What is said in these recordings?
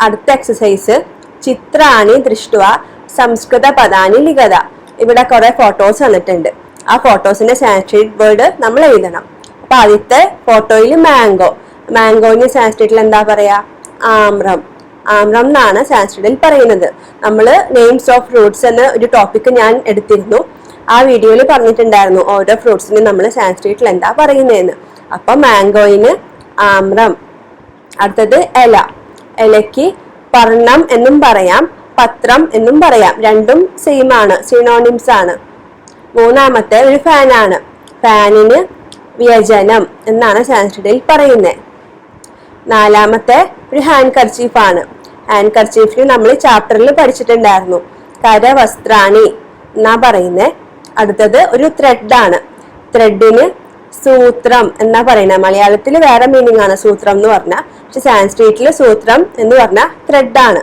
അടുത്ത എക്സസൈസ് ചിത്രാണി ദൃഷ്ട്വ സംസ്കൃത പദാനി ലിഖത. ഇവിടെ കുറെ ഫോട്ടോസ് വന്നിട്ടുണ്ട്. ആ ഫോട്ടോസിന്റെ സാൻസ്ക്രിറ്റ് വേർഡ് നമ്മൾ എഴുതണം. അപ്പൊ ആദ്യത്തെ ഫോട്ടോയിൽ മാംഗോ. മാംഗോന് സാൻസ്ക്രിറ്റിൽ എന്താ പറയാ? ആമ്രം. ആമ്രം എന്നാണ് സാൻസ്ക്രിറ്റിൽ പറയുന്നത്. നമ്മൾ നെയിംസ് ഓഫ് ഫ്രൂട്ട്സ് എന്ന ഒരു ടോപ്പിക് ഞാൻ എടുത്തിരുന്നു. ആ വീഡിയോയിൽ പറഞ്ഞിട്ടുണ്ടായിരുന്നു ഓരോ ഫ്രൂട്ട്സിന് നമ്മൾ സാൻസ്ക്രിറ്റിൽ എന്താ പറയുന്നതെന്ന്. അപ്പൊ മാംഗോയിന് ആമ്രം. അടുത്തത് ഇല. ഇലയ്ക്ക് പർണം എന്നും പറയാം, പത്രം എന്നും പറയാം. രണ്ടും സെയിം ആണ്, സിനോണിംസ് ആണ്. മൂന്നാമത്തെ ഒരു ഫാനാണ്. ഫാനിന് വ്യജനം എന്നാണ് സാൻസ്ക്രിറ്റിൽ പറയുന്നത്. നാലാമത്തെ ഒരു ഹാൻഡ് കർച്ചീഫ് ആണ്. ഹാൻഡ് കർച്ചീഫിന് നമ്മൾ ചാപ്റ്ററിൽ പഠിച്ചിട്ടുണ്ടായിരുന്നു. കരവസ്ത്രാണി എന്നാ പറയുന്നത്. അടുത്തത് ഒരു ത്രെഡ് ആണ്. ത്രെഡിന് സൂത്രം എന്നാ പറയുന്നത്. മലയാളത്തിൽ വേറെ മീനിങ് ആണ് സൂത്രം എന്ന് പറഞ്ഞാൽ, പക്ഷെ സാൻസ്ക്രിറ്റിൽ സൂത്രം എന്ന് പറഞ്ഞാൽ ത്രെഡ് ആണ്.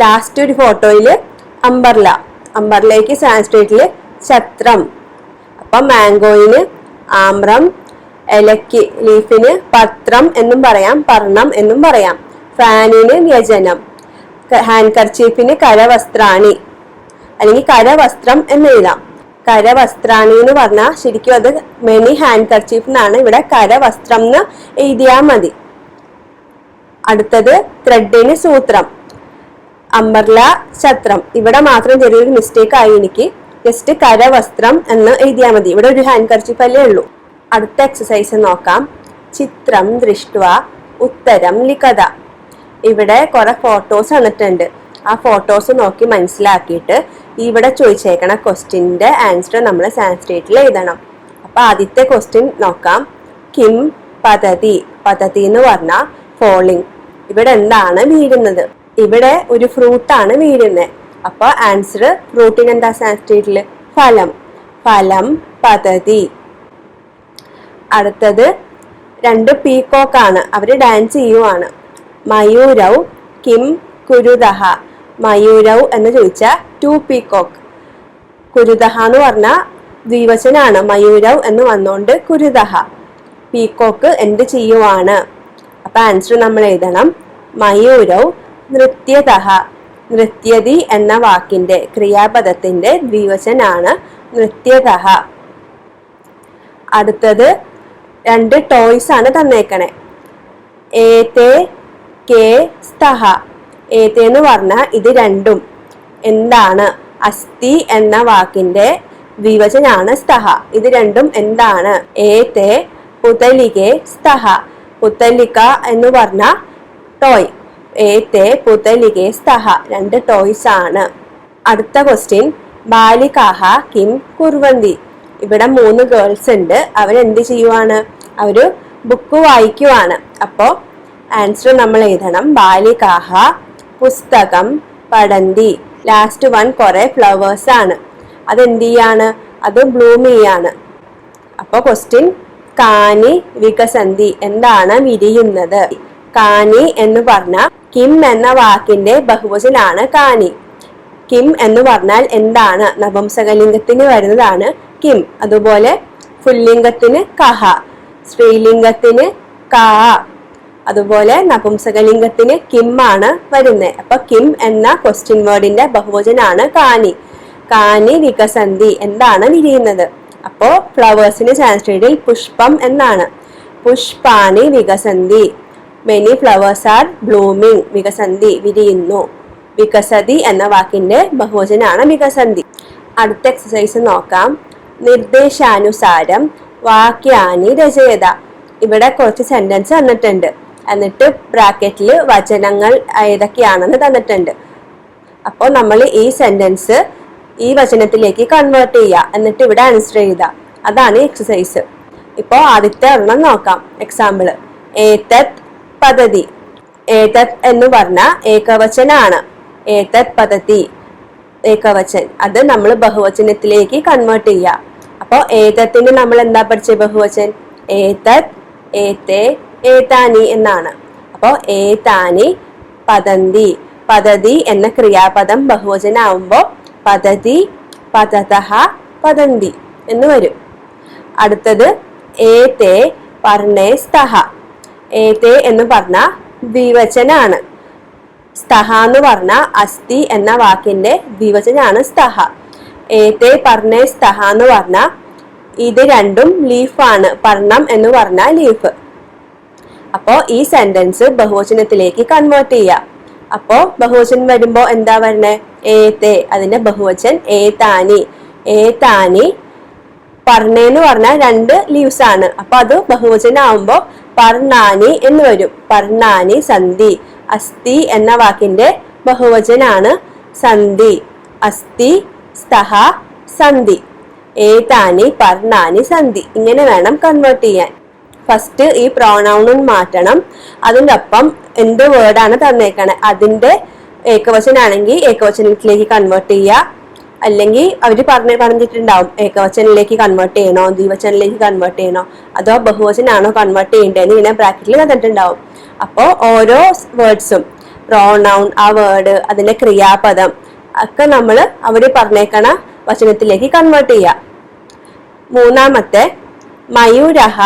ലാസ്റ്റ് ഒരു ഫോട്ടോയില് അംബർല. അംബർലയ്ക്ക് സാൻസ്ക്രിറ്റില് ഛത്രം. അപ്പൊ മാംഗോയിന് ആമ്രം, ഇലയ്ക്ക് ലീഫിന് പത്രം എന്നും പറയാം, പർണം എന്നും പറയാം. ഫാനിന് വ്യജനം, ഹാൻഡ് കർച്ചീഫിന് കരവസ്ത്രാണി അല്ലെങ്കിൽ കരവസ്ത്രം എന്ന് എഴുതാം. കരവസ്ത്രാണി എന്ന് പറഞ്ഞാൽ ശരിക്കും അത് മെനി ഹാൻഡ് കർച്ചീഫ് എന്നാണ്. ഇവിടെ കരവസ്ത്രം എന്ന് എഴുതിയാൽ മതി. അടുത്തത് ത്രെഡിന് സൂത്രം, അംബർല ഛത്രം. ഇവിടെ മാത്രം ചെറിയൊരു മിസ്റ്റേക്ക് ആയി എനിക്ക്. ജസ്റ്റ് കരവസ്ത്രം എന്ന് എഴുതിയാൽ മതി. ഇവിടെ ഒരു ഹാൻഡ് കർച്ചീഫ് അല്ലേ ഉള്ളൂ. അടുത്ത എക്സസൈസ് നോക്കാം. ചിത്രം ദൃഷ്ട്വ ഉത്തരം ലിഖത. ഇവിടെ കുറെ ഫോട്ടോസ് വന്നിട്ടുണ്ട്. ആ ഫോട്ടോസ് നോക്കി മനസ്സിലാക്കിയിട്ട് ഇവിടെ ചോദിച്ചേക്കണ ക്വസ്റ്റ്യന്റെ ആൻസർ നമ്മൾ സാൻസ്ക്രിറ്റിൽ എഴുതണം. അപ്പൊ ആദ്യത്തെ ക്വസ്റ്റ്യൻ നോക്കാം. കിം പതതി. പതതി എന്ന് പറഞ്ഞാൽ ഫോളിങ്. ഇവിടെ എന്താണ് വീഴുന്നത്? ഇവിടെ ഒരു ഫ്രൂട്ടാണ് വീഴുന്നത്. അപ്പൊ ആൻസർ ഫ്രൂട്ടിന് എന്താ സാൻസ്ക്രിറ്റില്? ഫലം. ഫലം പതതി. അടുത്തത് രണ്ട് പീകോക്ക് ആണ്. അവര് ഡാൻസ് ചെയ്യുവാണ്. മയൂരൗ കിം കുരുദഹ. മയൂരൗ എന്ന് ചോദിച്ചാൽ ടു പീകോക്ക്. കുരുദഹ എന്ന് പറഞ്ഞാൽ ദ്വിവചനാണ്. മയൂരൗ എന്ന് വന്നോണ്ട് കുരുദഹ. പീകോക്ക് എന്ത് ചെയ്യുവാണ്? അപ്പൊ ആൻസർ നമ്മൾ എഴുതണം. മയൂരൗ നൃത്യതഹ. നൃത്യതി എന്ന വാക്കിന്റെ ക്രിയാപദത്തിന്റെ ദ്വിവചനാണ് നൃത്യതഹ. അടുത്തത് രണ്ട് ടോയ്സ് ആണ് തന്നേക്കണേ. ഏതേ കേ സ്തഹ. ഏതേ എന്ന് പറഞ്ഞാൽ ഇത് രണ്ടും എന്താണ്? അസ്ഥി എന്ന വാക്കിന്റെ ദ്വിവചനാണ് സ്തഹ. ഇത് രണ്ടും എന്താണ്? ഏതേ പുതലികെ സ്തഹ. പുതലിക എന്ന് പറഞ്ഞ ടോയ്. ഏതേ പുതലികെ സ്തഹ. രണ്ട് ടോയ്സ് ആണ്. അടുത്ത ക്വസ്റ്റ്യൻ. ബാലികാഹ കിം കുർവന്തി. ഇവിടെ 3 ഗേൾസ് ഉണ്ട്. അവരെന്ത് ചെയ്യുവാണ്? അവര് ബുക്ക് വായിക്കുവാണ്. അപ്പോ ആൻസർ നമ്മൾ എഴുതണം. ബാലികാഹ പുസ്തകം പഠന്തി. ലാസ്റ്റ് വൺ കുറെ ഫ്ലവേഴ്സ് ആണ്. അതെന്ത് ചെയ്യാണ്? അത് ബ്ലൂം ചെയ്യാണ്. അപ്പൊ ക്വസ്റ്റ്യൻ കാനി വികസന്തി. എന്താണ് വിരിയുന്നത്? കാനി എന്ന് പറഞ്ഞാൽ കിം എന്ന വാക്കിന്റെ ബഹുവചനാണ് കാനി. കിം എന്ന് പറഞ്ഞാൽ എന്താണ്? നപുംസകലിംഗത്തിന് വരുന്നതാണ് കിം. അതുപോലെ പുല്ലിംഗത്തിന് കഹ, സ്ത്രീലിംഗത്തിന് കാ. അതുപോലെ നപുംസകലിംഗത്തിന് കിം ആണ് വരുന്നത്. അപ്പൊ കിം എന്ന ക്വസ്റ്റ്യൻ വേർഡിന്റെ ബഹുവചനാണ് കാനി. കാനി വികസന്തി. എന്താണ് വിരിയുന്നത്? അപ്പോ ഫ്ലവേഴ്സിന് സാൻസ്ക്രിറ്റിൽ പുഷ്പം എന്നാണ്. പുഷ്പാണി വികസന്തി. Many flowers are blooming. വികസന്തി വിരിയുന്നു. വികസതി എന്ന വാക്കിന്റെ ബഹുവചനാണ് വികസന്തി. അടുത്ത എക്സസൈസ് നോക്കാം. നിർദ്ദേശാനുസാരം വാക്യാനി രചയത. ഇവിടെ കുറച്ച് സെന്റൻസ് തന്നിട്ടുണ്ട്. എന്നിട്ട് ബ്രാക്കറ്റിൽ വചനങ്ങൾ ഏതൊക്കെയാണെന്ന് തന്നിട്ടുണ്ട്. അപ്പോൾ നമ്മൾ ഈ സെന്റൻസ് ഈ വചനത്തിലേക്ക് കൺവേർട്ട് ചെയ്യുക. എന്നിട്ട് ഇവിടെ ആൻസർ ചെയ്യുക. അതാണ് എക്സസൈസ്. ഇപ്പോൾ ആദ്യത്തെ ഒരെണ്ണം നോക്കാം. എക്സാമ്പിള്. ഏതത് പദ്ധതി. ഏതത് എന്ന് പറഞ്ഞാൽ ഏകവചനാണ്. ഏതത് പദ്ധതി ഏകവചൻ. അത് നമ്മൾ ബഹുവചനത്തിലേക്ക് കൺവേർട്ട് ചെയ്യുക. അപ്പോൾ ഏതത്തിന് നമ്മൾ എന്താ പഠിച്ച ബഹുവചൻ? ഏതത്, ഏതേ, ഏതാനി എന്നാണ്. അപ്പോൾ ഏതാനി പതന്തി. പദ്ധതി എന്ന ക്രിയാപദം ബഹുവചനാവുമ്പോൾ പദ്ധതി, പതതഃ, പതന്തി എന്ന് വരും. അടുത്തത് ഏതേ പർണേ സ്തഹ. ഏതേ എന്ന് പറഞ്ഞാൽ ദ്വിവചനാണ്. സ്തഹ എന്ന് പറഞ്ഞ അസ്ഥി എന്ന വാക്കിന്റെ ദ്വിവചനാണ് സ്തഹ. ഏതേ പർണേ സ്തഹ എന്ന് പറഞ്ഞ ഇത് രണ്ടും ലീഫാണ്. പർണം എന്ന് പറഞ്ഞ ലീഫ്. അപ്പോ ഈ സെന്റൻസ് ബഹുവചനത്തിലേക്ക് കൺവേർട്ട് ചെയ്യാം. അപ്പോ ബഹുവചനം വരുമ്പോ എന്താ വരണേ? ഏതേ, അതിന്റെ ബഹുവചൻ ഏതാനി. ഏതാനി. പർണേന്ന് പറഞ്ഞാൽ 2 ലീവ്സ് ആണ്. അപ്പൊ അത് ബഹുവചനം ആവുമ്പോ പർണാനി എന്ന് വരും. പർണാനി സന്ധി. അസ്ഥി എന്ന വാക്കിന്റെ ബഹുവചനാണ് സന്ധി. അസ്ഥി, സ്തഹ, സന്ധി. ഏതാനി പർണാനി സന്ധി. ഇങ്ങനെ വേണം കൺവേർട്ട് ചെയ്യാൻ. ഫസ്റ്റ് ഈ പ്രോണൗണും മാറ്റണം. അതിൻ്റെ ഒപ്പം എന്ത് വേർഡാണ് തന്നേക്കണേ അതിന്റെ ഏകവചനാണെങ്കിൽ ഏകവചനത്തിലേക്ക് കൺവേർട്ട് ചെയ്യുക. അല്ലെങ്കിൽ അവർ പറഞ്ഞിട്ടുണ്ടാവും ഏകവചനിലേക്ക് കൺവേർട്ട് ചെയ്യണോ, ദ്വിവചനിലേക്ക് കൺവേർട്ട് ചെയ്യണോ, അതോ ബഹുവചനാണോ കൺവേർട്ട് ചെയ്യേണ്ടതെന്ന് ഇങ്ങനെ ബ്രാക്കറ്റിൽ തന്നിട്ടുണ്ടാവും. അപ്പോൾ ഓരോ വേർഡ്സും പ്രോണൗൺ, ആ വേർഡ്, അതിന്റെ ക്രിയാപദം ഒക്കെ നമ്മൾ അവർ പറഞ്ഞേക്കണ വചനത്തിലേക്ക് കൺവേർട്ട് ചെയ്യുക. മൂന്നാമത്തെ മയൂരഹ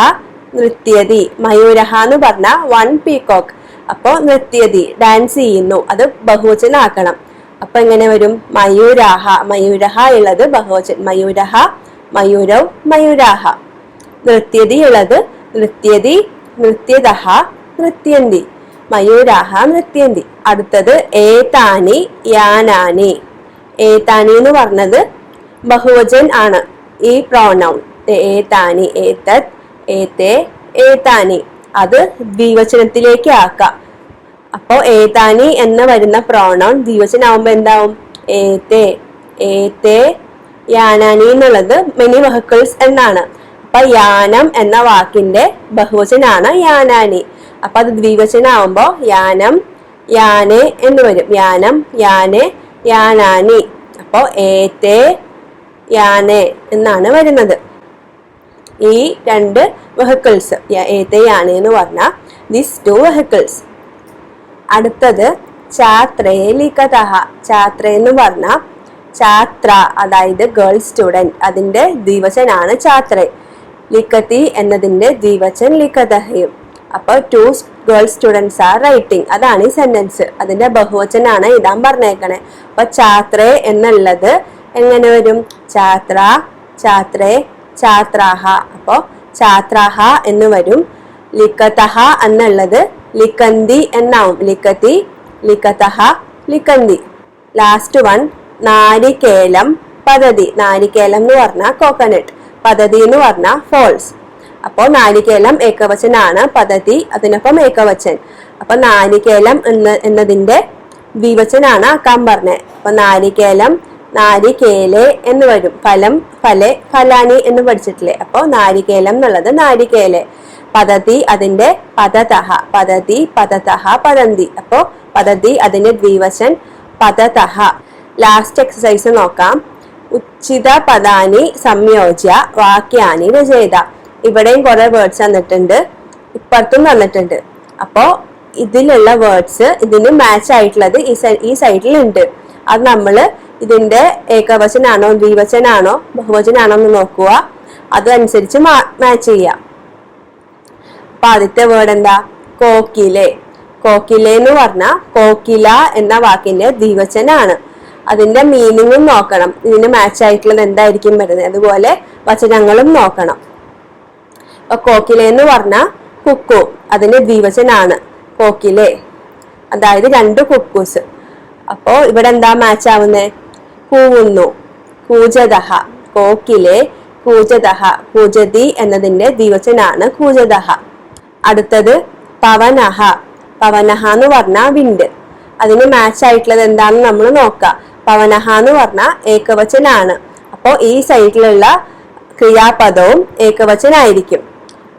നൃത്യതി. മയൂരഹ എന്ന് പറഞ്ഞ 1 പീകോക്ക്. അപ്പോ നൃത്യതി ഡാൻസ് ചെയ്യുന്നു, അത് ബഹുവചനാക്കണം. അപ്പൊ എങ്ങനെ വരും? മയൂരാഹ. മയൂരഹ ഉള്ളത് ബഹുവചൻ. മയൂരഹ, മയൂരവ്, മയൂരാഹ. നൃത്യതി ഉള്ളത് നൃത്യതി, നൃത്യതഹ, നൃത്യന്തി. മയൂരാഹ നൃത്യന്തി. അടുത്തത് ഏതാനി യാനാനി. ഏതാനി എന്ന് പറഞ്ഞത് ബഹുവചൻ ആണ്. ഈ പ്രോനൗൺ ഏതാനി, ഏതത്, ഏതേ, ഏതാനി അത് ദ്വിവചനത്തിലേക്ക് ആക്കാം. അപ്പോ ഏതാനി എന്ന് വരുന്ന പ്രോണൗൺ ദ്വിവചനാവുമ്പോ എന്താവും? ഏതേ. ഏതേ യാനാനി എന്നുള്ളത് മെനി വെഹിക്കിൾസ് എന്നാണ്. അപ്പൊ യാനം എന്ന വാക്കിന്റെ ബഹുവചനാണ് യാനാനി. അപ്പൊ അത് ദ്വിവചനാവുമ്പോ യാനം, യാനെ എന്ന് വരും. യാനം, യാനെ, യാനാനി. അപ്പോ ഏതേ, യാനെ എന്നാണ് വരുന്നത്. ഈ 2 വെഹിക്കിൾസ് ഏതേ, യാനെ എന്ന് പറഞ്ഞ ദിസ് 2 വെഹിക്കിൾസ്. അടുത്തത് ഛാത്രേ ലിഖതഃ. ഛാത്ര എന്ന് പറഞ്ഞ ഛാത്ര, അതായത് ഗേൾ സ്റ്റുഡന്റ്, അതിന്റെ ദ്വിവചനാണ് ഛാത്രേ. ലിഖതി എന്നതിന്റെ ദ്വിവചൻ ലിഖതഹയും. അപ്പൊ 2 ഗേൾ സ്റ്റുഡൻസ് ആർ റൈറ്റിംഗ്. അതാണ് ഈ സെന്റൻസ്. അതിന്റെ ബഹുവചനാണ് ഇടാൻ പറഞ്ഞേക്കണേ. അപ്പൊ ഛാത്രേ എന്നുള്ളത് എങ്ങനെ വരും? ഛാത്ര, ഛാത്രേ, ഛാത്രാഹ. അപ്പോ ഛാത്രാഹ എന്ന് വരും. ലിഖതഃ എന്നുള്ളത് ലിഖന്തി എന്നാവും. ലിഖതി, ലിഖതഃ, ലിഖന്തി. ലാസ്റ്റ് വൺ നാരികേലം പദ്ധതി. നാരികേലം എന്ന് പറഞ്ഞാൽ കോക്കനട്ട്, പദ്ധതി എന്ന് പറഞ്ഞാൽ ഫോൾസ്. അപ്പോ നാരികേലം ഏകവചനാണ്, പദ്ധതി അതിനൊപ്പം ഏകവചൻ. അപ്പൊ നാരികേലം എന്നതിന്റെ ദ്വിവചനാണ് ആക്കാൻ പറഞ്ഞത്. അപ്പൊ നാരികേലം, നാരികേലെ എന്ന് വരും. ഫലം, ഫലെ, ഫലാനി എന്ന് പഠിച്ചിട്ടില്ലേ? അപ്പൊ നാരികേലം എന്നുള്ളത് നാരികേലെ. പദ്ധതി അതിന്റെ പദതഹ. പദ്ധതി, പദതഹ, പദന്തി. അപ്പോ പദ്ധതി അതിന്റെ ദ്വിവചൻ പദതഹ. ലാസ്റ്റ് എക്സസൈസ് നോക്കാം. ഉച്ചിത പദാനി സംയോജ്യ വാക്യാനി രചയിത. ഇവിടെയും കുറെ വേർഡ്സ് തന്നിട്ടുണ്ട്, ഇപ്പുറത്തും തന്നിട്ടുണ്ട്. അപ്പോ ഇതിലുള്ള വേർഡ്സ് ഇതിന് മാച്ച് ആയിട്ടുള്ളത് ഈ സൈഡിൽ ഉണ്ട്. അത് നമ്മള് ഇതിന്റെ ഏകവചനാണോ, ദ്വിവചനാണോ, ബഹുവചനാണോ എന്ന് നോക്കുക. അതനുസരിച്ച് മാച്ച് ചെയ്യാം. അപ്പൊ ആദ്യത്തെ വേർഡ് എന്താ? കോക്കിലെ. കോക്കിലെ എന്ന് പറഞ്ഞ കോക്കില എന്ന വാക്കിന്റെ ദ്വിവചനാണ്. അതിന്റെ മീനിങ്ങും നോക്കണം. ഇതിന് മാച്ച് ആയിട്ടുള്ളത് എന്തായിരിക്കും വരുന്നത്. അതുപോലെ വചനങ്ങളും നോക്കണം. അപ്പൊ കോക്കിലെ എന്ന് പറഞ്ഞ കുക്കു, അതിന്റെ ദ്വിവചനാണ് കോക്കിലെ, അതായത് 2 കുക്കൂസ്. അപ്പോ ഇവിടെ എന്താ മാച്ച് ആവുന്നേ? കൂവുന്നു. കൂജതഹ. കോക്കിലെ, കൂജതഹ. കൂജതി എന്നതിന്റെ ദ്വിവചനാണ് കൂജതഹ. അടുത്തത് പവനഹ. പവനഹ എന്ന് പറഞ്ഞ വിണ്ട്. അതിന് മാച്ച് ആയിട്ടുള്ളത് എന്താണെന്ന് നമ്മൾ നോക്കാം. പവനഹ എന്ന് പറഞ്ഞ ഏകവചനാണ്. അപ്പോ ഈ സൈഡിലുള്ള ക്രിയാപദവും ഏകവചനായിരിക്കും.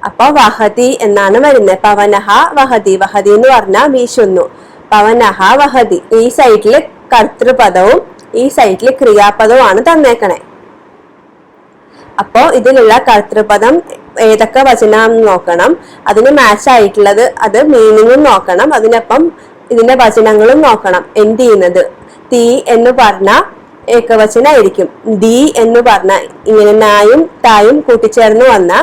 അപ്പൊ വഹതി എന്നാണ് വരുന്നത്. പവനഹ വഹതി. വഹതി എന്ന് പറഞ്ഞാൽ വീശുന്നു. പവനഹ വഹതി. ഈ സൈഡില് കർത്തൃപദവും ഈ സൈഡില് ക്രിയാപദവുമാണ് തന്നേക്കണേ. അപ്പോ ഇതിലുള്ള കർത്തൃപദം ഏതൊക്കെ വചനം നോക്കണം. അതിന് മാച്ച് ആയിട്ടുള്ളത് അത് മീനിങ്ങും നോക്കണം. അതിനൊപ്പം ഇതിന്റെ വചനങ്ങളും നോക്കണം. എന്ത് ചെയ്യുന്നത്? തീ എന്ന് പറഞ്ഞ ഏകവചനായിരിക്കും. ദി എന്ന് പറഞ്ഞ ഇങ്ങനെ നായും തായും കൂട്ടിച്ചേർന്ന് വന്ന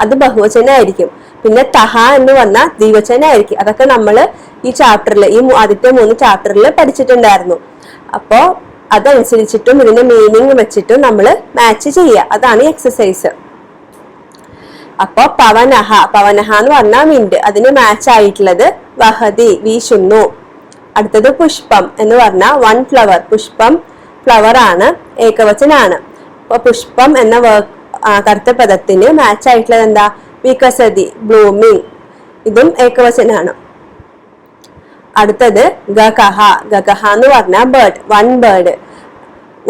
അത് ബഹുവചനായിരിക്കും. പിന്നെ തഹ എന്ന് പറഞ്ഞാൽ ദ്വിവചനായിരിക്കും. അതൊക്കെ നമ്മൾ ഈ ചാപ്റ്ററിൽ, ഈ ആദ്യത്തെ 3 ചാപ്റ്ററിൽ പഠിച്ചിട്ടുണ്ടായിരുന്നു. അപ്പോ അതനുസരിച്ചിട്ടും ഇതിന്റെ മീനിങ് വെച്ചിട്ടും നമ്മൾ മാച്ച് ചെയ്യുക. അതാണ് ഈ എക്സസൈസ്. അപ്പൊ പവനഹ, പവനഹ എന്ന് പറഞ്ഞാൽ വിൻഡ്, അതിന് മാച്ച് ആയിട്ടുള്ളത് വഹതി, വീശുന്നു. അടുത്തത് പുഷ്പം എന്ന് പറഞ്ഞാൽ 1 ഫ്ലവർ, പുഷ്പം ഫ്ലവർ ആണ്, ഏകവചനാണ്. അപ്പൊ പുഷ്പം എന്ന കറുത്ത പദത്തിന് മാച്ച് ആയിട്ടുള്ളത് എന്താ? വികസതി, ബ്ലൂമിങ്, ഇതും ഏകവചനാണ്. അടുത്തത് ഗഗഹ, ഗഗഹ എന്ന് പറഞ്ഞാൽ ബേർഡ്, 1 ബേർഡ്.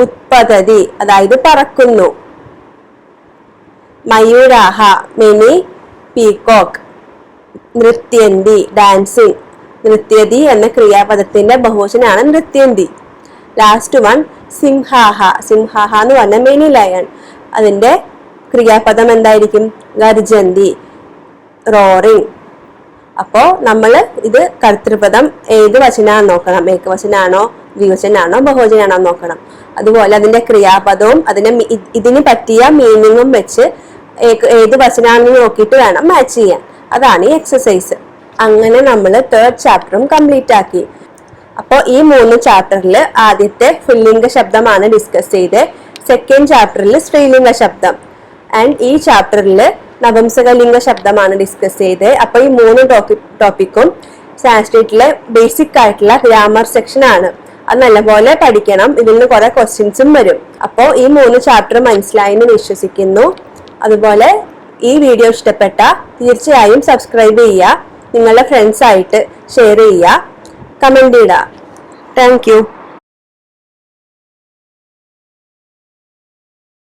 ഉത്പതതി, അതായത് പറക്കുന്നു. മയൂരാഹ, മെനി പീകോക്ക്. നൃത്യന്തി, ഡാൻസിങ്. നൃത്യതി എന്ന ക്രിയാപദത്തിന്റെ ബഹുവചനാണ് നൃത്യന്തി. ലാസ്റ്റ് വൺ സിംഹാഹ, സിംഹാഹ എന്ന് പറഞ്ഞ മെനി ലയൺ, അതിന്റെ ക്രിയാപദം എന്തായിരിക്കും? ഗർജന്തി, റോറിങ്. അപ്പോ നമ്മൾ ഇത് കർത്തൃപദം ഏത് വചനാന്ന് നോക്കണം, ഏകവചനാണോ ദ്വിവചനാണോ ബഹുവചനാണോ നോക്കണം. അതുപോലെ അതിന്റെ ക്രിയാപദവും ഇതിന് പറ്റിയ മീനിങ്ങും വെച്ച് ഏത് വചനാണെന്ന് നോക്കിയിട്ട് വേണം മാച്ച് ചെയ്യാൻ. അതാണ് ഈ എക്സസൈസ്. അങ്ങനെ നമ്മൾ 3rd ചാപ്റ്ററും കംപ്ലീറ്റ് ആക്കി. അപ്പോൾ ഈ 3 ചാപ്റ്ററിൽ ആദ്യത്തെ പുല്ലിംഗ ശബ്ദമാണ് ഡിസ്കസ് ചെയ്ത്, 2nd ചാപ്റ്ററിൽ സ്ത്രീലിംഗ ശബ്ദം, ആൻഡ് ഈ ചാപ്റ്ററിൽ നപുംസകലിംഗ ശബ്ദമാണ് ഡിസ്കസ് ചെയ്ത്. അപ്പൊ ഈ 3 ടോപ്പിക്കും സാൻസ്ക്രിറ്റിലെ ബേസിക് ആയിട്ടുള്ള ഗ്രാമർ സെക്ഷൻ ആണ്. അത് നല്ലപോലെ പഠിക്കണം. ഇതിൽ നിന്ന് കുറെ ക്വസ്റ്റ്യൻസും വരും. അപ്പോൾ ഈ 3 ചാപ്റ്റർ മനസ്സിലായെന്ന് വിശ്വസിക്കുന്നു. അതുപോലെ ഈ വീഡിയോ ഇഷ്ടപ്പെട്ട തീർച്ചയായും സബ്സ്ക്രൈബ് ചെയ്യുക, നിങ്ങളുടെ ഫ്രണ്ട്സ് ആയിട്ട് ഷെയർ ചെയ്യുക, കമന്റ് ഇടുക. Thank you.